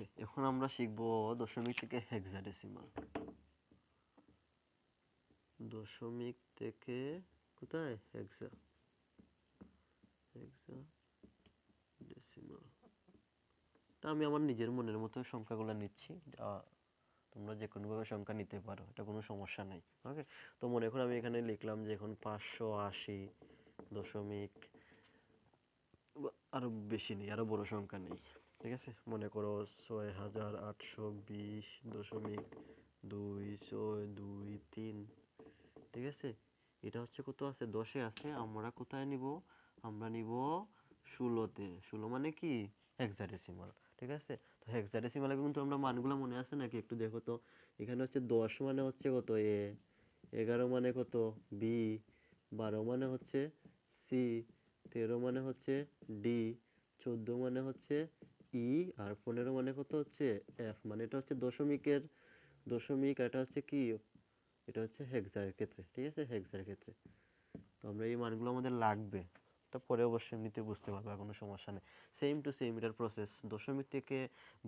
ওকে, এখন আমরা শিখবো দশমিক থেকে হেক্সাডেসিমাল। দশমিক থেকে কোথায়? হেক্সাডেসিমাল। আমি আমার নিজের মনের মতো সংখ্যাগুলো নিচ্ছি, তোমরা যে কোনোভাবে সংখ্যা নিতে পারো, এটা কোনো সমস্যা নেই। ওকে, তো মনে করো আমি এখানে লিখলাম যে এখন 580 আরও বেশি নেই, আরও বড় সংখ্যা নেই। ঠিক আছে, মনে করো 6820.2623। ঠিক আছে, এটা হচ্ছে কত আছে? 10-এ আছে। আমরা কোথায় নিব? আমরা নিব 16-তে। 16 মানে কি? হেক্সাডেসিমাল। ঠিক আছে, তো হেক্সাডেসিমালে কিন্তু আমরা মানগুলো মনে আছে নাকি? একটু দেখো তো। এখানে হচ্ছে 10 মানে হচ্ছে কত? এ। 11 মানে কত? বি। 12 মানে হচ্ছে সি। 13 মানে হচ্ছে ডি। 14 মানে হচ্ছে ই। আর 15 মানে কত হচ্ছে? এফ। মানে এটা হচ্ছে দশমিক, এটা হচ্ছে কি? এটা হচ্ছে হেক্সার ক্ষেত্রে। ঠিক আছে, হেক্সার ক্ষেত্রে। তো আমরা এই মানগুলো আমাদের লাগবে, তো পরে অবশ্যই এমনিতে বুঝতে পারবো, কোনো সমস্যা নেই। সেম টু সেম এটার প্রসেস। দশমিক থেকে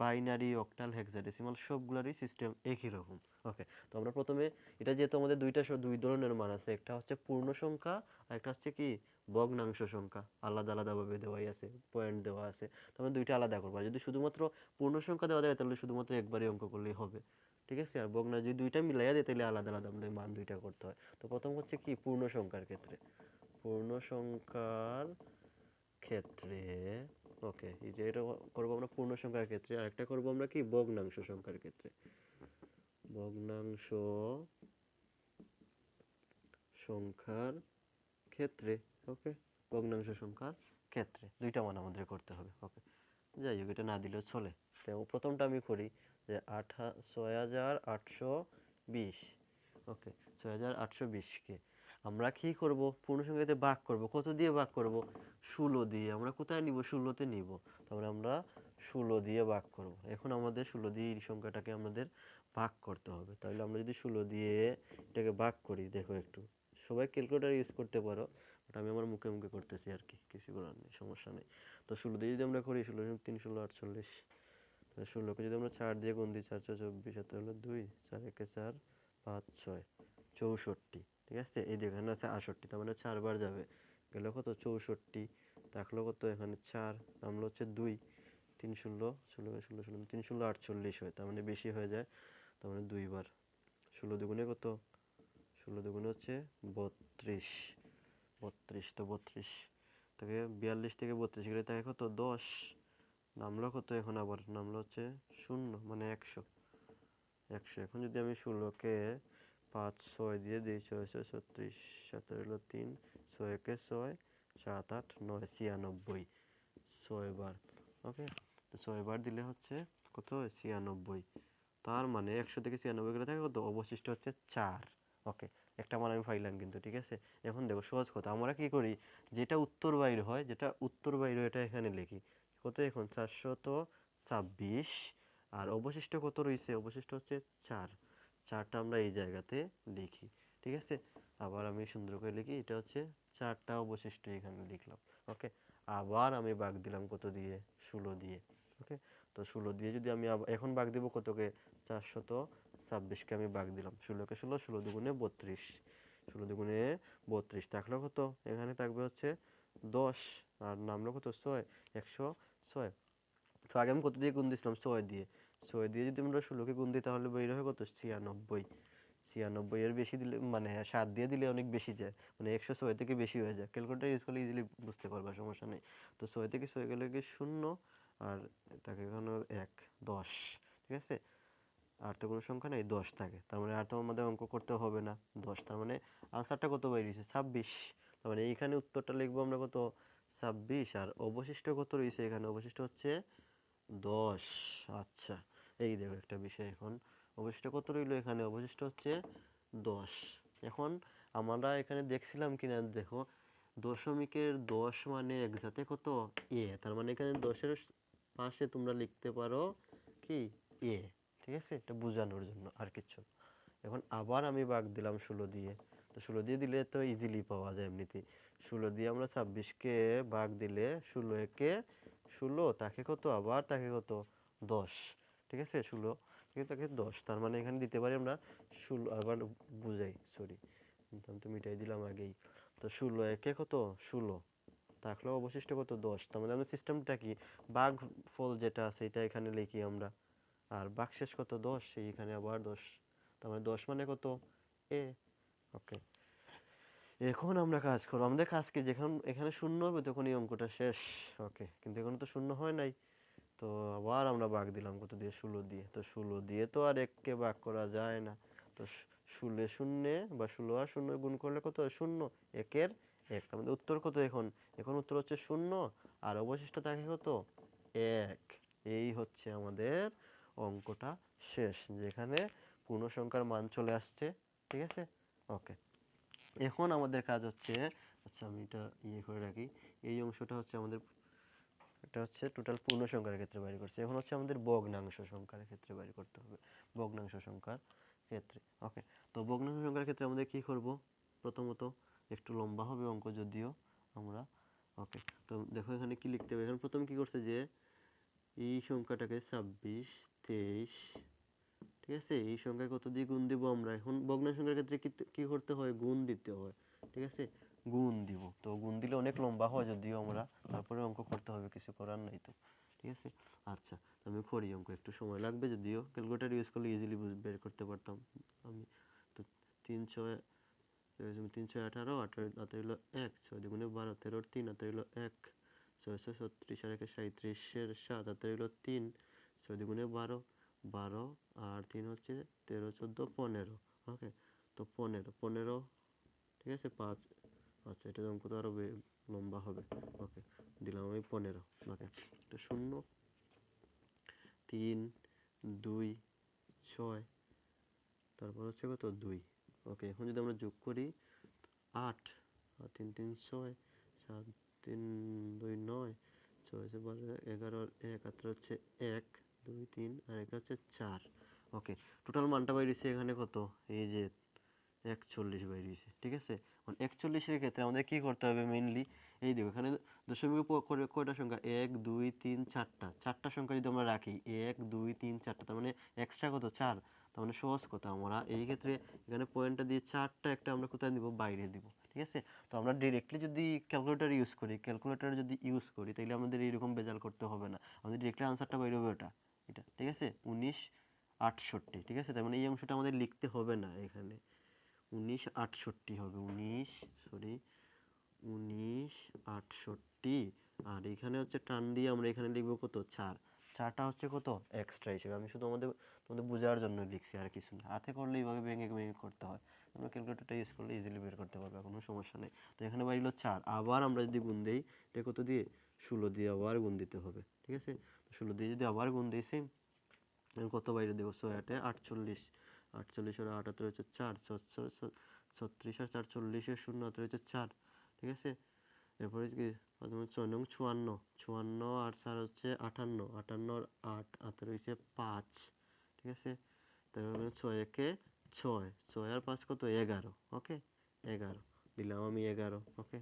বাইনারি, অক্টাল, হেক্সাডেসিমাল সবগুলোরই সিস্টেম একই রকম। ওকে, তো আমরা প্রথমে, এটা যেহেতু আমাদের দুই ধরনের মান আছে, একটা হচ্ছে পূর্ণ সংখ্যা আর একটা হচ্ছে কি? ভগ্নাংশ সংখ্যা। আলাদা আলাদাভাবে দেওয়াই আছে, পয়েন্ট দেওয়া আছে। তো আমরা দুইটা আলাদা করবো। আর যদি শুধুমাত্র পূর্ণ সংখ্যা দেওয়া যায় তাহলে শুধুমাত্র একবারই অঙ্ক করলেই হবে। ঠিক আছে, আর ভগ্নাংশ যদি দুইটা মিলাইয়া দেয় তাহলে আলাদা আলাদা আমাদের মান দুইটা করতে হয়। তো প্রথম হচ্ছে কি? পূর্ণ সংখ্যার ক্ষেত্রে। পূর্ণ সংখ্যার ক্ষেত্রে, ওকে, এই যে এটা করবো আমরা পূর্ণ সংখ্যার ক্ষেত্রে, আর একটা করবো আমরা কি? ভগ্নাংশ সংখ্যার ক্ষেত্রে। ভগ্নাংশ সংখ্যার ক্ষেত্রে। ওকে, ভগ্নাংশ সংখ্যার ক্ষেত্রে দুইটা মান আমাদের করতে হবে। ওকে, যাই হোক, এটা না দিলেও চলে। তো প্রথমটা আমি করি যে 6820। ওকে, 6820কে আমরা কি করব? পূর্ণ সংখ্যাতে ভাগ করব। কত দিয়ে ভাগ করব? 16 দিয়ে। আমরা কোথায় নিব? 16-তে নিব। তারপরে আমরা 16 দিয়ে ভাগ করব। এখন আমাদের 16 দিয়ে এই সংখ্যাটাকে আমাদের ভাগ করতে হবে। তাহলে আমরা যদি 16 দিয়ে এটাকে ভাগ করি, দেখো একটু, সবাই ক্যালকুলেটর ইউজ করতে পারো, বাট আমি আমার মুখে মুখে করতেছি আর কি, কিছু করার নেই, সমস্যা নেই। তো 16 দিয়ে যদি আমরা করি, 16 3 16 48। 16কে যদি আমরা 4 দিয়ে গুণ দিই, 4 4 24, হাতে হলো 2, 4 একে 4, 5 6 64। ঠিক আছে, এই এখানে আছে 68, তার মানে 4 বার যাবে, গেল কত? 64। থাকলো কত? এখানে 4, নামলো হচ্ছে 2, 3 16 16 16 16 3 16 48 হয়, তার মানে বেশি হয়ে যায়, তার মানে 2 বার। 16 দুগুণে কত? 16 দুগুণে হচ্ছে 32। 32, তো 32 তাকে 42 থেকে 32 গেলে থাকে কত? 10। নামলো কত? এখন আবার নামলো হচ্ছে 0, মানে 100। এখন যদি আমি 16কে 5 6 দিয়ে দিই, 6 6 36, 7 হলো 3, 6 একে 6, 7 8 9 96, 6 বার। ওকে, তো 6 বার দিলে হচ্ছে কত? 96। তার মানে 100 থেকে 96 গেলে থাকে কত? অবশিষ্ট হচ্ছে 4। ওকে, একটা মান আমি পাইলাম কিন্তু। ঠিক আছে, এখন দেখো সহজ কথা, আমরা কি করি? যেটা উত্তর বাইর হয়, এটা এখানে লিখি। কত এখন? 426। আর অবশিষ্ট কত রয়েছে? অবশিষ্ট হচ্ছে 4। 4টা আমরা এই জায়গাতে লিখি। ঠিক আছে, আবার আমি সুন্দর করে লিখি, এটা হচ্ছে 4টা অবশিষ্ট এখানে লিখলাম। ওকে, আবার আমি ভাগ দিলাম কত দিয়ে? 16 দিয়ে। ওকে, তো 16 দিয়ে যদি আমি এখন ভাগ দিব কতকে? 426কে আমি ভাগ দিলাম। 16কে 16, 16 দুগুণে 32, 16 দুগুণে 32, থাকলো কত? এখানে থাকবে হচ্ছে 10, আর নামলো কত? 6, 106। তো আগে আমি কত দিয়ে গুণ দিয়েছিলাম? 6 দিয়ে। 6 দিয়ে যদি আমরা 16কে গুণ দিই তাহলে বের হয় কত? 96। 96 এর বেশি দিলে, মানে 7 দিয়ে দিলে অনেক বেশি যায়, মানে 106 থেকে বেশি হয়ে যায়। ক্যালকুলেটর ইউজ করলে ইজিলি বুঝতে পারবা, সমস্যা নেই। তো 6 থেকে 6 গেলে কি 0, আর তাকে এখানে 1, 10। ঠিক আছে, আর তো কোনো সংখ্যা নেই, 10 থাকে, তার মানে আর তো আমাদের অঙ্ক করতে হবে না। 10, তার মানে আনসারটা কত বেরিয়েছে? 26। তার মানে এইখানে উত্তরটা লিখবো আমরা কত? 26। আর অবশিষ্ট কত রয়েছে এখানে? অবশিষ্ট হচ্ছে 10। আচ্ছা, এই দেখো একটা বিষয়, এখন অবশিষ্ট কত রইলো এখানে? অবশিষ্ট হচ্ছে 10। এখন আমরা এখানে দেখছিলাম কিনা দেখো, দশমিকের 10 মানে একসাথে কত? এ। তার মানে এখানে 10-এর পাশে তোমরা লিখতে পারো কি? এ। ঠিক আছে, এটা বোঝানোর জন্য, আর কিচ্ছু না। এখন আবার আমি ভাগ দিলাম 16 দিয়ে। তো 16 দিয়ে দিলে তো ইজিলি পাওয়া যায় এমনিতেই। 16 দিয়ে আমরা 26কে ভাগ দিলে 16 একে 16, তাকে কত? আবার তাকে কত? 10। ঠিক আছে, 16 থেকে 10, তার মানে এখানে দিতে পারি আমরা 16, আবার বুঝাই, সরি, আমি তো মিটাই দিলাম আগেই। তো 16 একে কত 16, থাকলেও অবশিষ্ট কত 10, তার মানে আমাদের সিস্টেমটা কি, ভাগ ফল যেটা আছে এটা এখানে লিখি আমরা, আর ভাগশেষ কত 10, এইখানে আবার 10, তার মানে 10 মানে কত এ। ওকে, এখন আমরা কাজ করবো, আমাদের কাজ কি, যখন এখানে শূন্য হবে তখন এই অঙ্কটা শেষ। ওকে, কিন্তু এখানে তো শূন্য হয় নাই, তো আবার আমরা ভাগ দিলাম কত দিয়ে, 16 দিয়ে। তো 16 দিয়ে তো আর এককে ভাগ করা যায় না, তো 16 শূন্যে বা 16 আর শূন্য গুণ করলে কত হয়, শূন্য, একের এক, আমাদের উত্তর কত এখন, এখন উত্তর হচ্ছে শূন্য, আর অবশিষ্ট থাকে কত, এক। এই হচ্ছে আমাদের অঙ্কটা শেষ, যেখানে পূর্ণ সংখ্যার মান চলে আসছে। ঠিক আছে, ওকে। এখন আমাদের কাজ হচ্ছে, আচ্ছা আমি এটা করে রাখি, এই অংশটা হচ্ছে আমাদের, এটা হচ্ছে টোটাল পূর্ণ সংখ্যার ক্ষেত্রে বাইর করছে, এখন হচ্ছে আমাদের ভগ্নাংশ সংখ্যার ক্ষেত্রে বাইর করতে হবে, ভগ্নাংশ সংখ্যার ক্ষেত্রে। ওকে, তো ভগ্নাংশ সংখ্যার ক্ষেত্রে আমাদের কি করব, প্রথমত একটু লম্বা হবে অঙ্ক যদিও আমরা, ওকে, তো দেখো এখানে কি লিখতে হবে, এখানে প্রথম কি করছে যে এই সংখ্যাটাকে 26, 23, ঠিক আছে, এই সংখ্যায় কত দিয়ে গুণ দিব আমরা, এখন ভগ্নাংশ সংখ্যার ক্ষেত্রে কি করতে হয়, গুণ দিতে হয়। ঠিক আছে, গুণ দিব, তো গুণ দিলে অনেক লম্বা হয় যদিও আমরা, তারপরে অঙ্ক করতে হবে, কিছু করার নাই তো। ঠিক আছে, আচ্ছা, আমি করি অঙ্ক, একটু সময় লাগবে যদিও, ক্যালকুলেটর ইউজ করলে ইজিলি বের করতে পারতাম আমি। তো 3 6, 3 6 18, 18 হলো 1, 6 দুগুণে 12, 13 3, 18 হলো 1, 6 6 36, আর 1 37, 7, 18 হলো 3, 6 দুগুণে 12, 12 আর 3 হচ্ছে 13 14 15। ওকে, তো 15 15, ঠিক আছে 5, আচ্ছা এটা অঙ্ক তো আরো লম্বা হবে। ওকে, দিলাম আমি 15। ওকে, তো 0 3 2 6, তারপর হচ্ছে কত 2। ওকে, এখন যদি আমরা যোগ করি 8 আর 3 3 6, 7 3 2 9, 6 12 11 আর 1 18 হচ্ছে 1 2 3, আর এটা হচ্ছে 4। ওকে, টোটাল মানটা বাইরেছে এখানে কত, এই যে 41 বাইরেছে। ঠিক আছে, এখন 41-এর ক্ষেত্রে আমাদের কি করতে হবে মেইনলি, এই দেখো এখানে দশমিক করে কয়টা সংখ্যা, 1 2 3 4টা, চারটা সংখ্যা যদি আমরা রাখি 1 2 3 4টা, তার মানে এক্সট্রা কত 4, তার মানে সহজ কথা, আমরা এই ক্ষেত্রে এখানে পয়েন্টটা দিয়ে 4টা একটা আমরা কোথায় দিব, বাইরে দিব। ঠিক আছে, তো আমরা ডিরেক্টলি যদি ক্যালকুলেটর ইউজ করি তাহলে আমাদের এইরকম বেজাল করতে হবে না, আমাদের ডিরেক্টলি আনসারটা বাইরে হবে ওটা, এটা। ঠিক আছে, 1968। ঠিক আছে, তার মানে এই অংশটা আমাদের লিখতে হবে না এখানে, 1968 হবে, 1968। আর এখানে হচ্ছে টান দিয়ে আমরা এখানে লিখবো কত, 4, 4টা হচ্ছে কত এক্সট্রা হিসেবে, আমি শুধু তোমাদের বোঝার জন্য লিখছি, আর কিছু না। হাতে করলে এইভাবে ভেঙে ভেঙে করতে হয়, আমরা ক্যালকুলেটরটা ইউজ করলে ইজিলি বের করতে পারবে, কোনো সমস্যা নেই। তো এখানে বাড়িলো 4, আবার আমরা যদি গুণ দিই, এটা কত দিয়ে, 16 দিয়ে আবার গুণ দিতে হবে। ঠিক আছে, 16 দিয়ে যদি আবার গুণ দিই সেম, কত বাইরে দেবো, 6 8 48, 48 আর 78 হচ্ছে 4, 36 আর 4 40, 0 18 হচ্ছে 4। ঠিক আছে, এরপরে কি 6 নং 54, 54 আর 4 হচ্ছে 58, 58 আর 8 18 হচ্ছে 5। ঠিক আছে, তারপরে 6 একে 6, 6 আর 5 কত 11। ওকে, 11 দিলাম আমি 11। ওকে,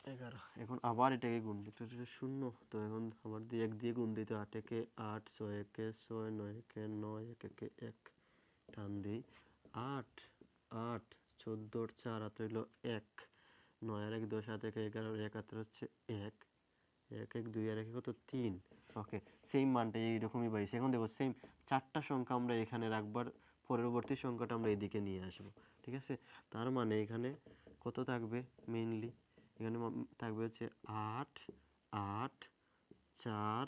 11, এখন আবার এটাকে গুণ দিতে, এটা 0, তো এখন আবার দিয়ে 1 দিয়ে গুণ দিতে, 8 একে 8, 6 একে 6, 9 একে 9, 1 একে 1, টান দিই 8 8, 14 আর 4 হাতে হইলো 1, 9 আর 1 10, 7 একে 11, 1 হাতে হচ্ছে 1, 1 1 2 আর 1 কত 3। ওকে, সেম মানটা এইরকমই পাইছি। এখন দেখো সেম 4টা সংখ্যা আমরা এখানে রাখবার, পরবর্তী সংখ্যাটা আমরা এদিকে নিয়ে আসবো। ঠিক আছে, তার মানে এখানে কত থাকবে মেইনলি, এখানে থাকবে হচ্ছে 8 8 4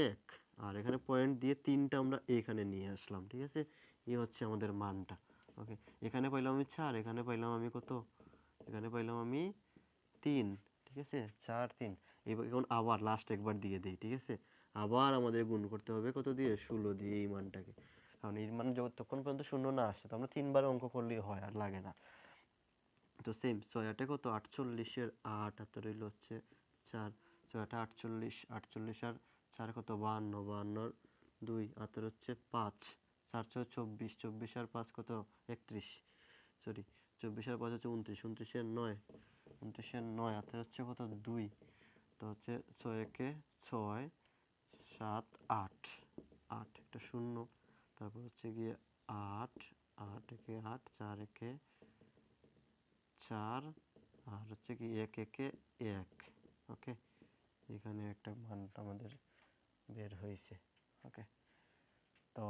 1, আর এখানে পয়েন্ট দিয়ে 3টা আমরা এখানে নিয়ে আসলাম। ঠিক আছে, এই হচ্ছে আমাদের মানটা। ওকে, এখানে পাইলাম আমি 4, এখানে পাইলাম আমি কত, এখানে পাইলাম আমি 3। ঠিক আছে, 4 3, এখন আবার লাস্ট একবার দিয়ে দিই। ঠিক আছে, আবার আমাদের গুণ করতে হবে কত দিয়ে, 16 দিয়ে এই মানটাকে, কারণ এই মান যতক্ষণ পর্যন্ত শূন্য না আসছে, তো আমরা 3বার অঙ্ক করলেই হয়, আর লাগে না। তো সেম 6 8 কত 48 এর 8 হাতে রইল হচ্ছে 4, 6 8 48, 48 আর 4 কত 52, 52 আর 2 হাতে হচ্ছে 5, 4 6 24, 24 আর 5 কত 31, সরি 24 আর 5 হচ্ছে 29, 29 এর 9, 29 এর 9 হাতে হচ্ছে কত 2, তো হচ্ছে 6 একে 6 7 8 8 একটা শূন্য, তারপর হচ্ছে গিয়ে 8 8 একে 8 4 একে 4 আর হচ্ছে কি 1 একে 1। ওকে, এখানে একটা মান আমাদের বের হয়েছে। ওকে, তো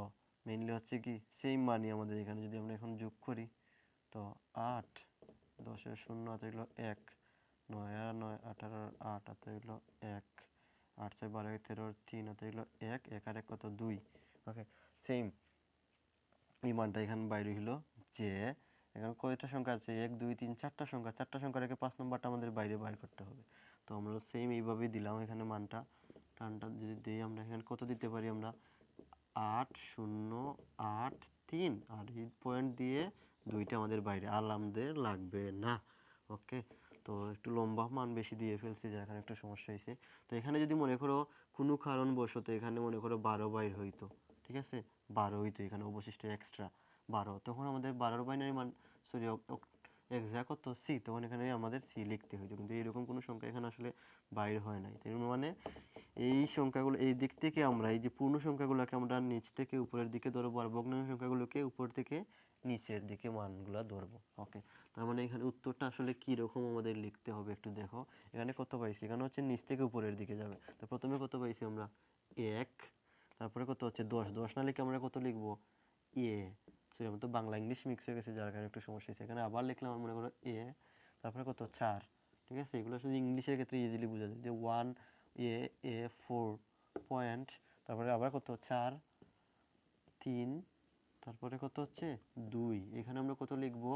মেইনলি হচ্ছে কি সেম মানই আমাদের এখানে যদি আমরা এখন যোগ করি, তো 8 10 শূন্য হাতে হইল 1, 9 আর 9 18 আর 8 হাতে হইল 1, 8 4 12 13 3 হাতে হইল 1, 1 আর 1 কত 2। ওকে, সেম এই মানটা এখানে বাইরে হইলো যে এখানে কয়টা সংখ্যা আছে 1 2 3 4টা সংখ্যা, 4টা সংখ্যা রেখে 5 নম্বরটা আমাদের বাইরে বাইর করতে হবে। তো আমরা সেম এইভাবেই দিলাম এখানে মানটা, টানটা যদি দিই আমরা এখানে কত দিতে পারি আমরা 8 0 8 3 আর এই পয়েন্ট দিয়ে দুইটা আমাদের বাইরে, আর আমাদের লাগবে না। ওকে, তো একটু লম্বা মান বেশি দিয়ে ফেলছি যার কারণে একটু সমস্যা হয়েছে। তো এখানে যদি মনে করো কোনো কারণবশত এখানে মনে করো 12 বাইর হইতো, ঠিক আছে 12 হইতো এখানে অবশিষ্ট এক্সট্রা 12, তখন আমাদের 12 বাইনারি মান সরি এক্সাক্ট কত সি, তখন এখানে আমাদের সি লিখতে হইতো, কিন্তু এরকম কোনো সংখ্যা এখানে আসলে বাইর হয় নাই। তার মানে এই সংখ্যাগুলো এই দিক থেকে আমরা এই যে পূর্ণ সংখ্যাগুলোকে আমরা নিচ থেকে উপরের দিকে ধরবো আর ভগ্নাংশ সংখ্যাগুলোকে উপর থেকে নিচের দিকে মানগুলো ধরবো। ওকে, তার মানে এখানে উত্তরটা আসলে কি রকম আমাদের লিখতে হবে একটু দেখো। এখানে কত পাইছি, এখানে হচ্ছে নিচ থেকে উপরের দিকে যাবে, তো প্রথমে কত পাইছি আমরা 1, তারপরে কত হচ্ছে 10, 10 না লিখে আমরা কত লিখবো এ, সরি আমার তো বাংলা ইংলিশ মিক্স হয়ে গেছে যার কারণে একটু সমস্যা হয়েছে। এখানে আবার লিখলাম আমরা মনে করো এ, তারপরে কত 4, ঠিক আছে এগুলো শুধু ইংলিশের ক্ষেত্রে ইজিলি বোঝা যায় যে 1 এ এ 4 পয়েন্ট, তারপরে আবার কত 4 3, তারপরে কত হচ্ছে 2, এখানে আমরা কত লিখবো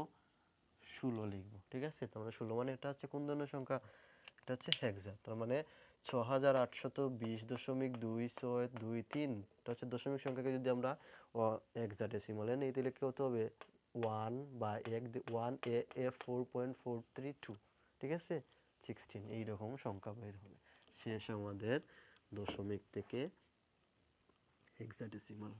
16 লিখবো, ঠিক আছে। তো আমরা 16 মানে এটা হচ্ছে কোন ধরনের সংখ্যা, এটা হচ্ছে হেক্সা, তার মানে 6820.2623, এটা হচ্ছে দশমিক সংখ্যাকে যদি আমরা হেক্সাডেসিমালে নিই তাহলে কি হতে হবে 1 বা 1 এ এ 4.432, ঠিক আছে 16, এইরকম সংখ্যা বের হবে শেষ আমাদের দশমিক থেকে হেক্সাডেসিমাল।